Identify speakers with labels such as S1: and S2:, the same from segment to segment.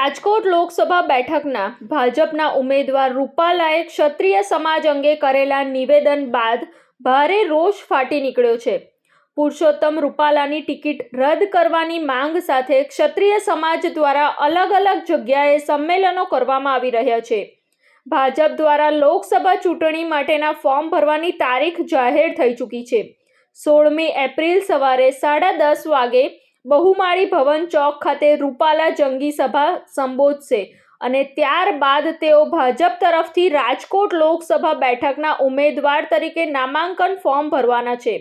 S1: રાજકોટ લોકસભા બેઠકના ભાજપના ઉમેદવાર રૂપાલાએ ક્ષત્રિય સમાજ અંગે કરેલા નિવેદન બાદ ભારે રોષ ફાટી નીકળ્યો છે। પુરુષોત્તમ રૂપાલાની ટિકિટ રદ કરવાની માંગ સાથે ક્ષત્રિય સમાજ દ્વારા અલગ અલગ જગ્યાએ સંમેલનો કરવામાં આવી રહ્યા છે। ભાજપ દ્વારા લોકસભા ચૂંટણી માટેના ફોર્મ ભરવાની તારીખ જાહેર થઈ ચૂકી છે। 16મી એપ્રિલ સવારે 10:30 વાગે બહુમાળી ભવન ચોક ખાતે રૂપાલા જંગી સભા સંબોધશે અને ત્યારબાદ તેઓ ભાજપ તરફથી રાજકોટ લોકસભા બેઠકના ઉમેદવાર તરીકે નામાંકન ફોર્મ ભરવાના છે।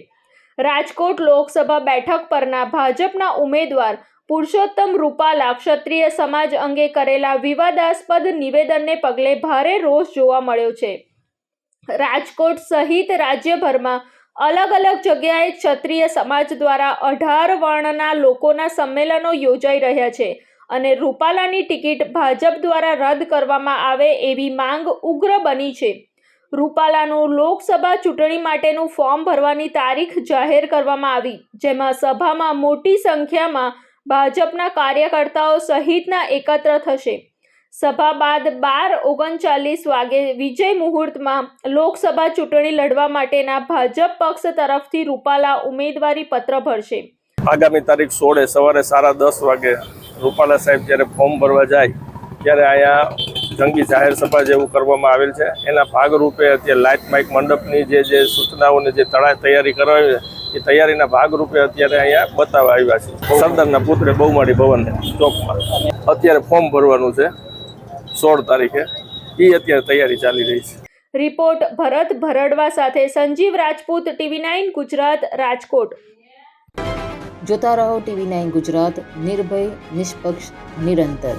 S1: રાજકોટ લોકસભા બેઠક પરના ભાજપના ઉમેદવાર પુરુષોત્તમ રૂપાલા ક્ષત્રિય સમાજ અંગે કરેલા વિવાદાસ્પદ નિવેદનને પગલે ભારે રોષ જોવા મળ્યો છે। રાજકોટ સહિત રાજ્યભરમાં અલગ અલગ જગ્યાએ ક્ષત્રિય સમાજ દ્વારા 18 વર્ણના લોકોના સંમેલનો યોજાઈ રહ્યા છે અને રૂપાલાની ટિકિટ ભાજપ દ્વારા રદ કરવામાં આવે એવી માંગ ઉગ્ર બની છે। રૂપાલાનું લોકસભા ચૂંટણી માટેનું ફોર્મ ભરવાની તારીખ જાહેર કરવામાં આવી, જેમાં સભામાં મોટી સંખ્યામાં ભાજપના કાર્યકર્તાઓ સહિતના એકત્ર થશે। સભા બાદ 12:39 વાગે વિજય મુહૂર્તમાં લોકસભા ચૂંટણી લડવા માટેના ભાજપ પક્ષ તરફથી રૂપાલા ઉમેદવારી પત્ર ભરશે।
S2: આગામી તારીખ 16 સવારે 10:30 વાગે રૂપાલા સાહેબ જ્યારે ફોર્મ ભરવા જાય ત્યારે અહીંયા જંગી જાહેર સભા જેવું કરવામાં આવેલ છે। એના ભાગરૂપે અત્યારે લાઇટ માઇક મંડપની જે સૂચનાઓને જે તૈયારી કરાવી એ તૈયારીના ભાગરૂપે અત્યારે અહીંયા બતાવવા આવ્યા છે। સરદારના પુત્રે બહુમાળી ભવન ચોકમાં અત્યારે ફોર્મ ભરવાનું છે 16 તારીખે, એ અત્યારે તૈયારી ચાલી રહી છે।
S1: રિપોર્ટ ભરત ભરડવા સાથે સંજીવ રાજપૂત, TV9 ગુજરાત, રાજકોટ।
S3: જોતા રહો TV9 ગુજરાત, નિર્ભય, નિષ્પક્ષ, નિરંતર।